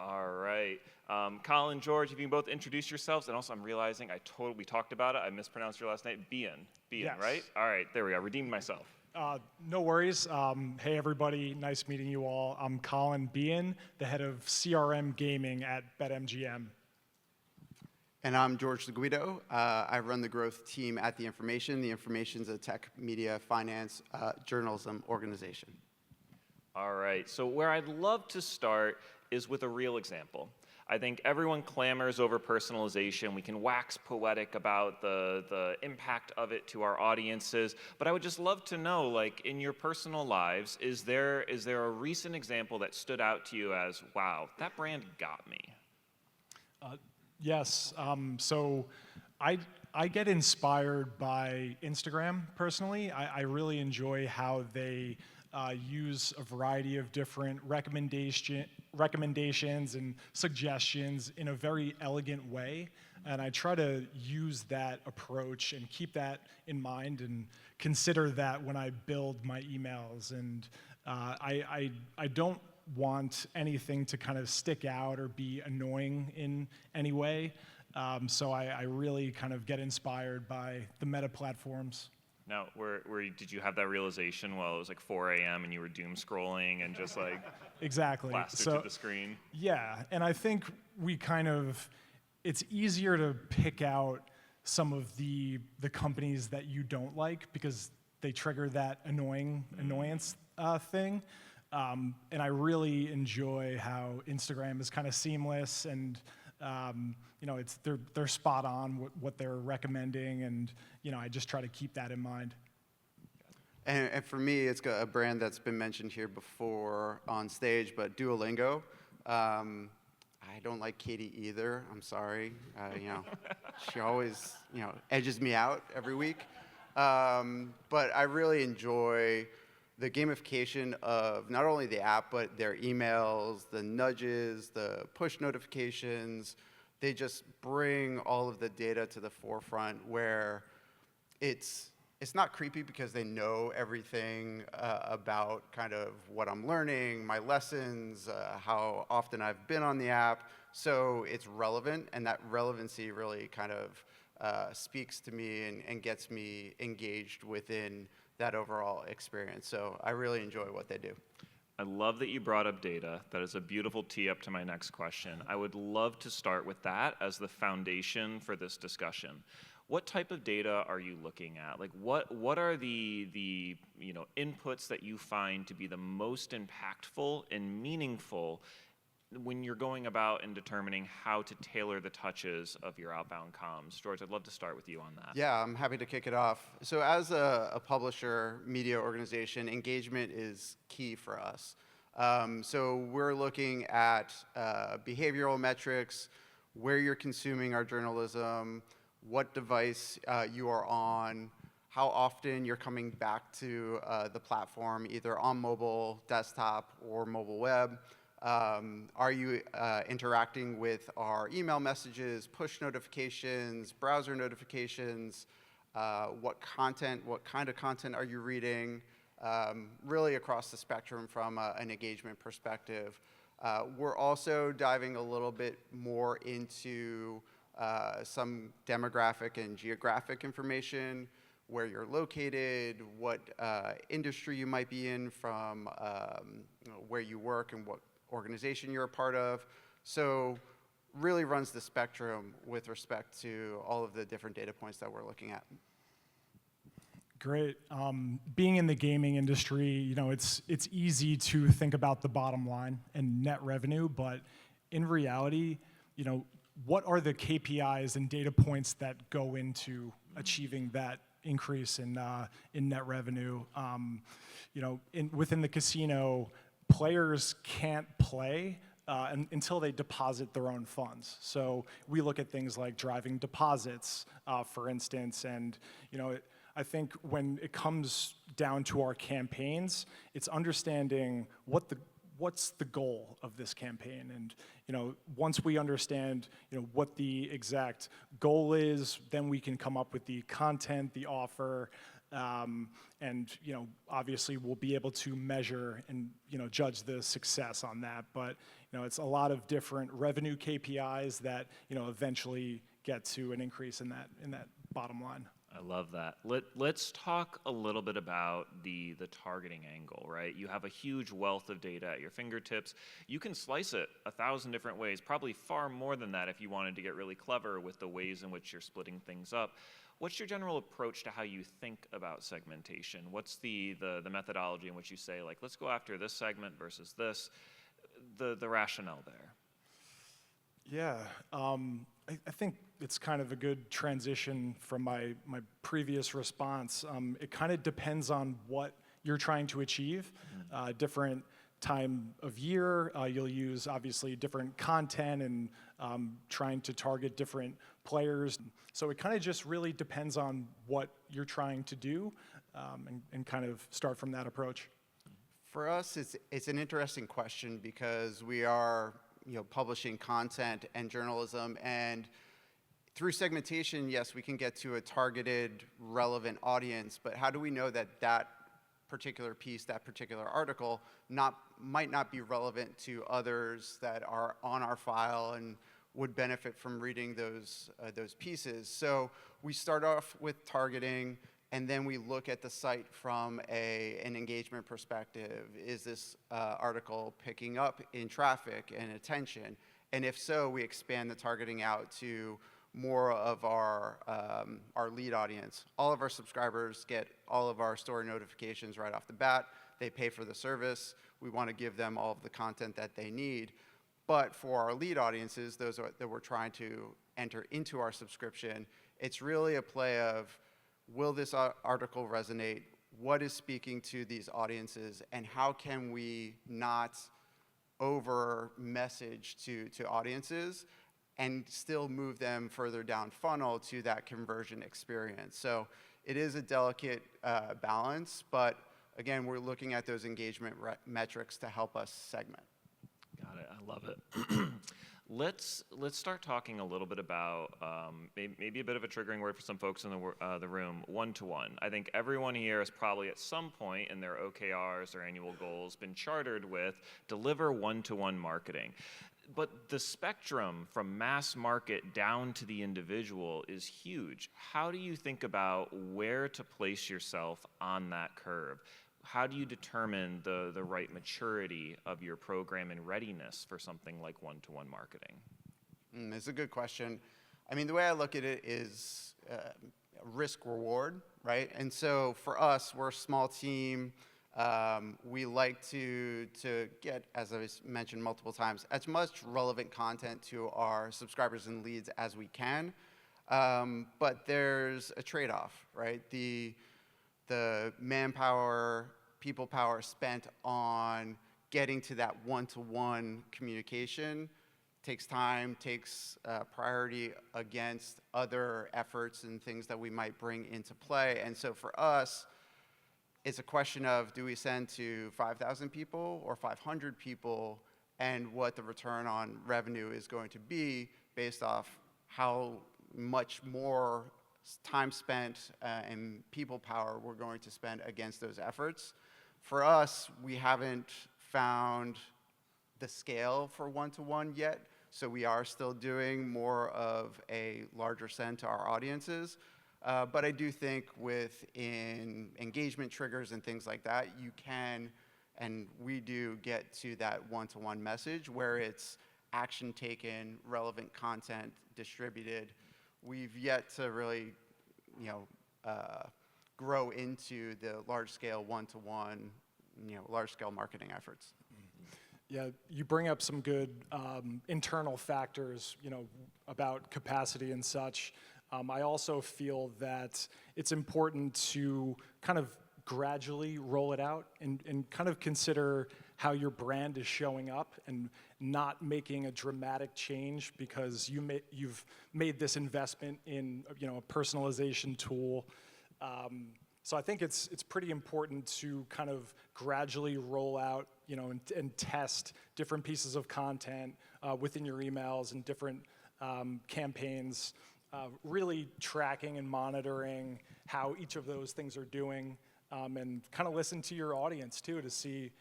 All right. Colin, George, if you can both introduce yourselves, and also I'm realizing we talked about it, I mispronounced your last name, Behan, Yes. right? All right, there we go, redeemed myself. No worries. Hey, everybody. Nice meeting you all. I'm Colin Behan, the head of CRM gaming at BetMGM. And I'm George DiGuido. I run the growth team at The Information. The Information's a tech, media, finance, journalism organization. All right, so where I'd love to start is with a real example. I think everyone clamors over personalization. We can wax poetic about the impact of it to our audiences, but I would just love to know, like, in your personal lives, is there a recent example that stood out to you as, wow, that brand got me? Yes. So I get inspired by Instagram personally. I really enjoy how they use a variety of different recommendations and suggestions in a very elegant way. And I try to use that approach and keep that in mind and consider that when I build my emails. And I don't want anything to kind of stick out or be annoying in any way. So I really kind of get inspired by the meta platforms. Now, did you have that realization while it was like 4 a.m. and you were doom scrolling and just like exactly plastered to the screen? Yeah, and I think it's easier to pick out some of the companies that you don't like because they trigger that annoyance thing. And I really enjoy how Instagram is kind of seamless and they're spot on what they're recommending, and I just try to keep that in mind. And for me, it's got a brand that's been mentioned here before on stage, but Duolingo. I don't like Katie either. I'm sorry. She always edges me out every week. But I really enjoy the gamification of not only the app, but their emails, the nudges, the push notifications. They just bring all of the data to the forefront where it's not creepy because they know everything about kind of what I'm learning, my lessons, how often I've been on the app. So it's relevant, and that relevancy really kind of speaks to me and gets me engaged within that overall experience. So I really enjoy what they do. I love that you brought up data. That is a beautiful tee up to my next question. I would love to start with that as the foundation for this discussion. What type of data are you looking at? Like, what are the inputs that you find to be the most impactful and meaningful when you're going about and determining how to tailor the touches of your outbound comms? George, I'd love to start with you on that. Yeah, I'm happy to kick it off. So as a publisher media organization, engagement is key for us. So we're looking at behavioral metrics, where you're consuming our journalism, what device you are on, how often you're coming back to the platform, either on mobile, desktop, or mobile web. Are you interacting with our email messages, push notifications, browser notifications? What kind of content are you reading? Really across the spectrum from an engagement perspective. We're also diving a little bit more into some demographic and geographic information, where you're located, what industry you might be in from where you work and what organization you're a part of. So really runs the spectrum with respect to all of the different data points that we're looking at. Great. Being in the gaming industry, it's easy to think about the bottom line and net revenue, but in reality, what are the KPIs and data points that go into achieving that increase in net revenue? Within the casino, players can't play until they deposit their own funds. So we look at things like driving deposits, for instance, and I think when it comes down to our campaigns, it's understanding what's the goal of this campaign, and once we understand what the exact goal is, then we can come up with the content, the offer, And obviously we'll be able to measure and judge the success on that. But it's a lot of different revenue KPIs that eventually get to an increase in that bottom line. I love that. Let's talk a little bit about the targeting angle, right? You have a huge wealth of data at your fingertips. You can slice it 1,000 different ways, probably far more than that if you wanted to get really clever with the ways in which you're splitting things up. What's your general approach to how you think about segmentation? What's the methodology in which you say, like, let's go after this segment versus this, the rationale there? Yeah, I think it's kind of a good transition from my previous response. It kind of depends on what you're trying to achieve. Different time of year, you'll use obviously different content and trying to target different players. So it kind of just really depends on what you're trying to do and kind of start from that approach. For us, it's an interesting question because we are publishing content and journalism, and through segmentation, yes, we can get to a targeted, relevant audience, but how do we know that that particular piece, that particular article, might not be relevant to others that are on our file and would benefit from reading those pieces? So we start off with targeting, and then we look at the site from an engagement perspective. Is this article picking up in traffic and attention? And if so, we expand the targeting out to more of our lead audience. All of our subscribers get all of our story notifications right off the bat. They pay for the service. We want to give them all of the content that they need. But for our lead audiences, those that we're trying to enter into our subscription, it's really a play of, will this article resonate? What is speaking to these audiences? And how can we not over message to audiences and still move them further down funnel to that conversion experience? So it is a delicate balance, but again, we're looking at those engagement metrics to help us segment. Got it. I love it. Let's start talking a little bit about maybe a bit of a triggering word for some folks in the room, one-to-one. I think everyone here has probably at some point in their OKRs or annual goals been chartered with deliver one-to-one marketing. But the spectrum from mass market down to the individual is huge. How do you think about where to place yourself on that curve? How do you determine the right maturity of your program and readiness for something like one-to-one marketing? It's a good question. I mean, the way I look at it is risk-reward, right? And so for us, we're a small team. We like to get, as I mentioned multiple times, as much relevant content to our subscribers and leads as we can. But there's a trade-off, right? The manpower, people power spent on getting to that one-to-one communication takes time, takes priority against other efforts and things that we might bring into play. And so for us, it's a question of, do we send to 5,000 people or 500 people, and what the return on revenue is going to be based off how much more time spent and people power we're going to spend against those efforts. For us, we haven't found the scale for one-to-one yet, so we are still doing more of a larger send to our audiences. But I do think within engagement triggers and things like that, you can, and we do get to that one-to-one message where it's action taken, relevant content distributed. We've yet to really, grow into the large-scale one-to-one, large-scale marketing efforts. Yeah, you bring up some good internal factors, about capacity and such. I also feel that it's important to kind of gradually roll it out and kind of consider how your brand is showing up and not making a dramatic change because you've made this investment in a personalization tool. So I think it's pretty important to kind of gradually roll out and test different pieces of content within your emails and different campaigns. really tracking and monitoring how each of those things are doing, and kind of listen to your audience too to see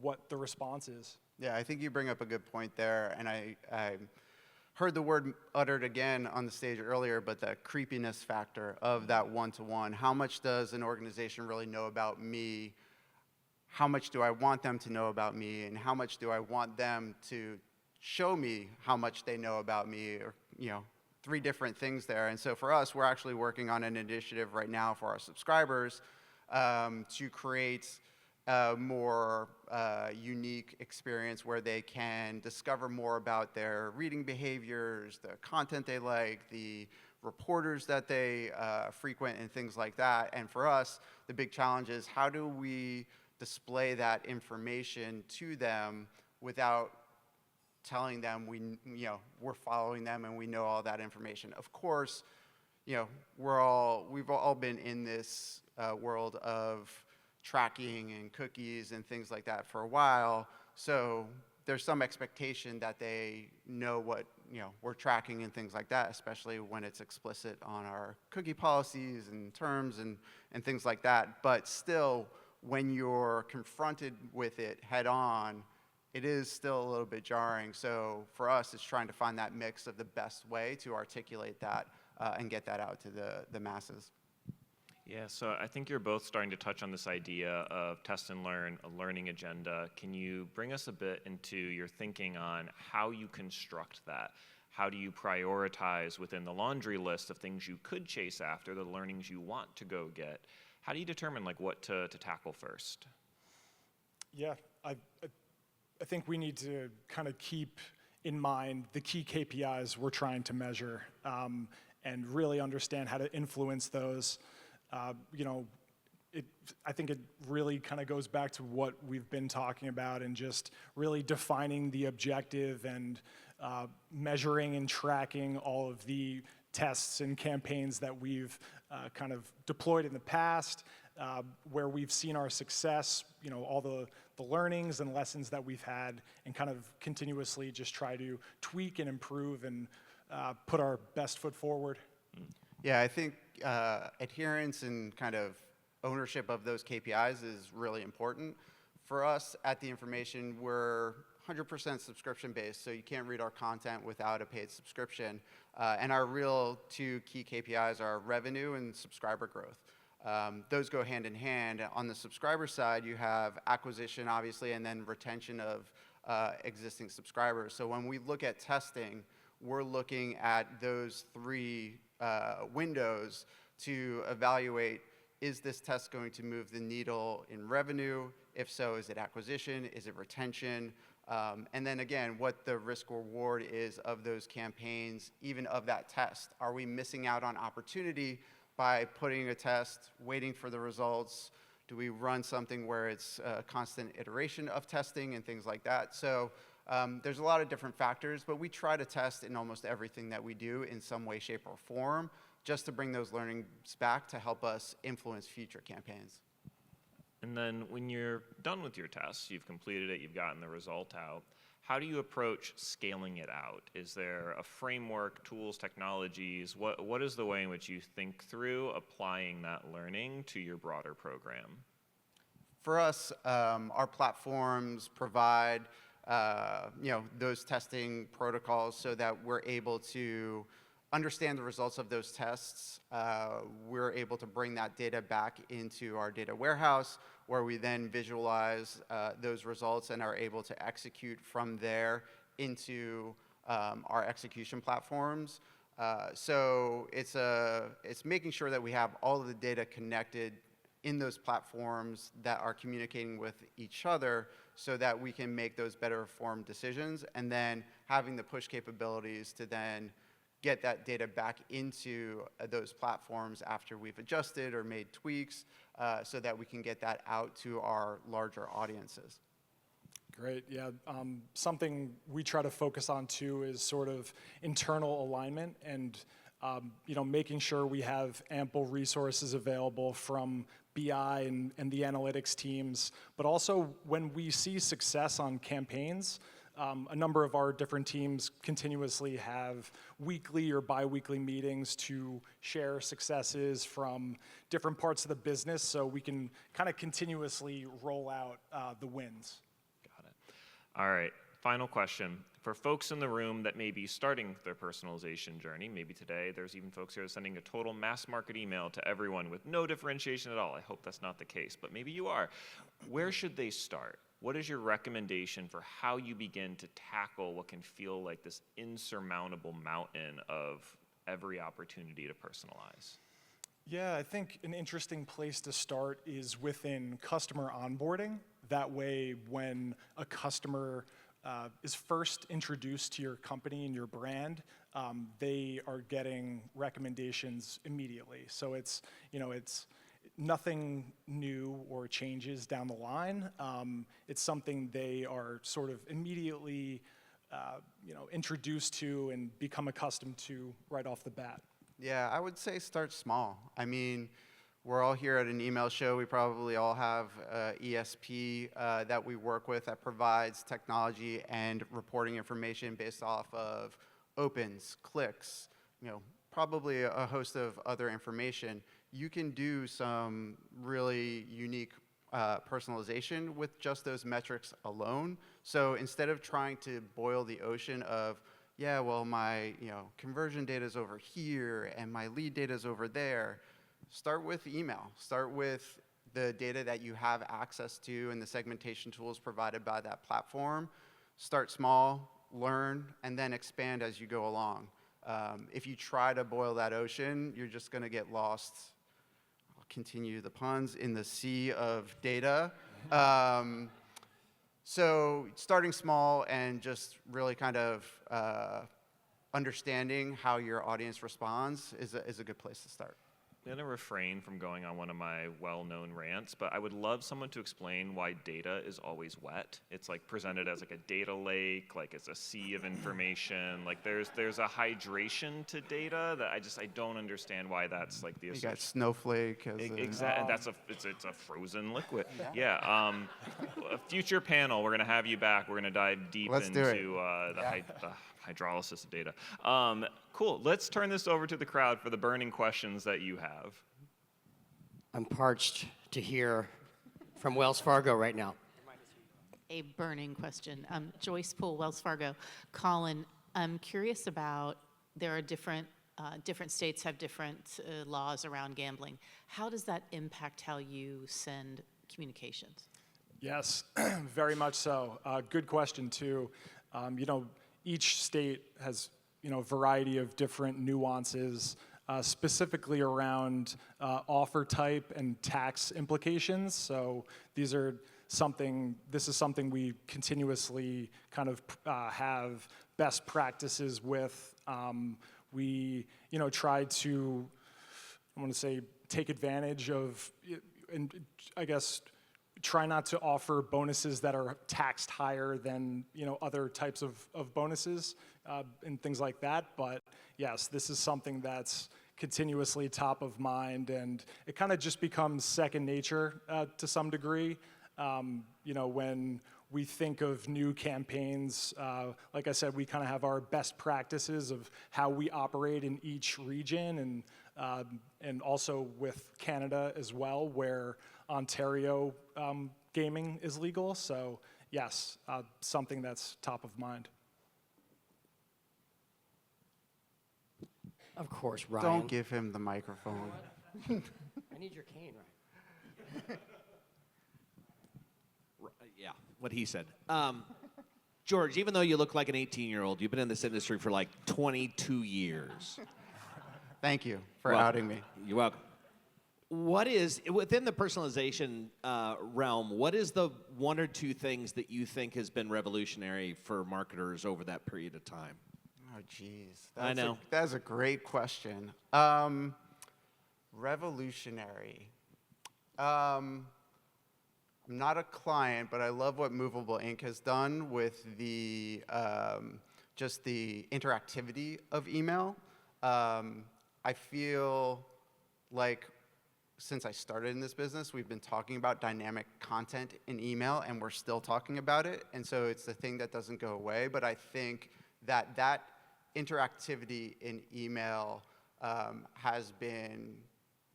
what the response is. Yeah, I think you bring up a good point there, and I heard the word uttered again on the stage earlier, but the creepiness factor of that one-to-one. How much does an organization really know about me? How much do I want them to know about me? And how much do I want them to show me how much they know about me? Or, three different things there. And so for us, we're actually working on an initiative right now for our subscribers to create a more unique experience where they can discover more about their reading behaviors, the content they like, the reporters that they frequent, and things like that. And for us, the big challenge is how do we display that information to them without telling them we're following them and we know all that information. Of course, we've all been in this world of tracking and cookies and things like that for a while. So there's some expectation that they know what we're tracking and things like that, especially when it's explicit on our cookie policies and terms and things like that. But still, when you're confronted with it head on, it is still a little bit jarring. So for us, it's trying to find that mix of the best way to articulate that and get that out to the masses. Yeah, so I think you're both starting to touch on this idea of test and learn, a learning agenda. Can you bring us a bit into your thinking on how you construct that? How do you prioritize within the laundry list of things you could chase after, the learnings you want to go get? How do you determine what to tackle first? Yeah, I think we need to kind of keep in mind the key KPIs we're trying to measure, and really understand how to influence those. I think it really kind of goes back to what we've been talking about and just really defining the objective and measuring and tracking all of the tests and campaigns that we've kind of deployed in the past, where we've seen our success, all the learnings and lessons that we've had, and kind of continuously just try to tweak and improve and put our best foot forward. Yeah, I think adherence and kind of ownership of those KPIs is really important. For us at The Information, we're 100% subscription based, so you can't read our content without a paid subscription. And our real two key KPIs are revenue and subscriber growth. Those go hand in hand. On the subscriber side, you have acquisition, obviously, and then retention of existing subscribers. So when we look at testing, we're looking at those three windows to evaluate, is this test going to move the needle in revenue? If so, is it acquisition? Is it retention? And then again, what the risk reward is of those campaigns, even of that test. Are we missing out on opportunity by putting a test, waiting for the results? Do we run something where it's a constant iteration of testing and things like that? So there's a lot of different factors, but we try to test in almost everything that we do in some way, shape, or form, just to bring those learnings back to help us influence future campaigns. And then when you're done with your tests, you've completed it, you've gotten the result out, how do you approach scaling it out? Is there a framework, tools, technologies? What is the way in which you think through applying that learning to your broader program? For us, our platforms provide those testing protocols so that we're able to understand the results of those tests. We're able to bring that data back into our data warehouse, where we then visualize those results and are able to execute from there into our execution platforms. So it's making sure that we have all of the data connected in those platforms that are communicating with each other so that we can make those better informed decisions, and then having the push capabilities to then get that data back into those platforms after we've adjusted or made tweaks so that we can get that out to our larger audiences. Great, yeah. Something we try to focus on too is sort of internal alignment and making sure we have ample resources available from BI and the analytics teams, but also when we see success on campaigns, A number of our different teams continuously have weekly or bi-weekly meetings to share successes from different parts of the business so we can kind of continuously roll out the wins. Got it. All right, final question. For folks in the room that may be starting their personalization journey, maybe today there's even folks here sending a total mass market email to everyone with no differentiation at all. I hope that's not the case, but maybe you are. Where should they start? What is your recommendation for how you begin to tackle what can feel like this insurmountable mountain of every opportunity to personalize? Yeah, I think an interesting place to start is within customer onboarding. That way, when a customer is first introduced to your company and your brand, they are getting recommendations immediately. So it's nothing new or changes down the line. It's something they are sort of immediately introduced to and become accustomed to right off the bat. Yeah, I would say start small. I mean, we're all here at an email show. We probably all have ESP that we work with that provides technology and reporting information based off of opens, clicks, probably a host of other information. You can do some really unique personalization with just those metrics alone. So instead of trying to boil the ocean of, yeah, well, my conversion data is over here and my lead data is over there, start with email. Start with the data that you have access to and the segmentation tools provided by that platform. Start small, learn, and then expand as you go along. If you try to boil that ocean, you're just going to get lost. I'll continue the puns in the sea of data. So starting small and just really kind of understanding how your audience responds is a good place to start. I'm going to refrain from going on one of my well-known rants, but I would love someone to explain why data is always wet. It's like presented as like a data lake, like it's a sea of information. Like there's a hydration to data that I don't understand why that's like the You got Snowflake as exactly. It's a frozen liquid. Yeah. A future panel, we're going to have you back. We're going to dive deep into the hydrolysis of data. Cool. Let's turn this over to the crowd for the burning questions that you have. I'm parched to hear from Wells Fargo right now. A burning question. Joyce Poole, Wells Fargo. Colin, I'm curious about, there are different states have different laws around gambling. How does that impact how you send communications? Yes, very much so. Good question too. Each state has a variety of different nuances, specifically around offer type and tax implications. So this is something we continuously kind of have best practices with. We try to, I want to say, take advantage of, and I guess try not to offer bonuses that are taxed higher than other types of bonuses and things like that. But yes, this is something that's continuously top of mind, and it kind of just becomes second nature to some degree. When we think of new campaigns, like I said, we kind of have our best practices of how we operate in each region, and also with Canada as well, where Ontario gaming is legal. So yes, something that's top of mind. Of course, Ryan. Don't give him the microphone. I need your cane, Ryan. Yeah, what he said. George, even though you look like an 18-year-old, you've been in this industry for like 22 years. Thank you for outing me. You're welcome. What is, within the personalization realm, what is the one or two things that you think has been revolutionary for marketers over that period of time? Oh, geez. I know. That's a great question. Revolutionary. I'm not a client, but I love what Movable Ink has done with the just the interactivity of email. I feel like since I started in this business, we've been talking about dynamic content in email, and we're still talking about it. And so it's the thing that doesn't go away. But I think that that interactivity in email has been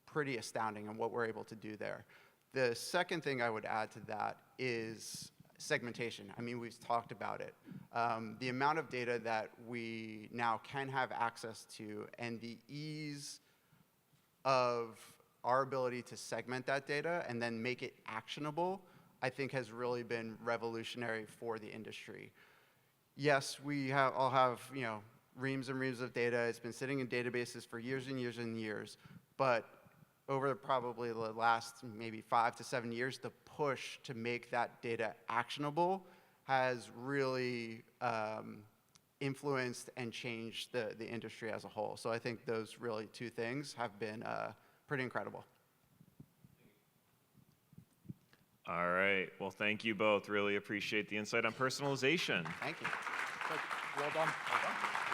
pretty astounding in what we're able to do there. The second thing I would add to that is segmentation. I mean, we've talked about it. The amount of data that we now can have access to and the ease of our ability to segment that data and then make it actionable, I think has really been revolutionary for the industry. Yes, we all have, reams and reams of data. It's been sitting in databases for years and years and years, but over probably the last maybe 5 to 7 years, the push to make that data actionable has really influenced and changed the industry as a whole. So I think those really two things have been pretty incredible. All right. Well, thank you both. Really appreciate the insight on personalization. Thank you. Well done. Well done.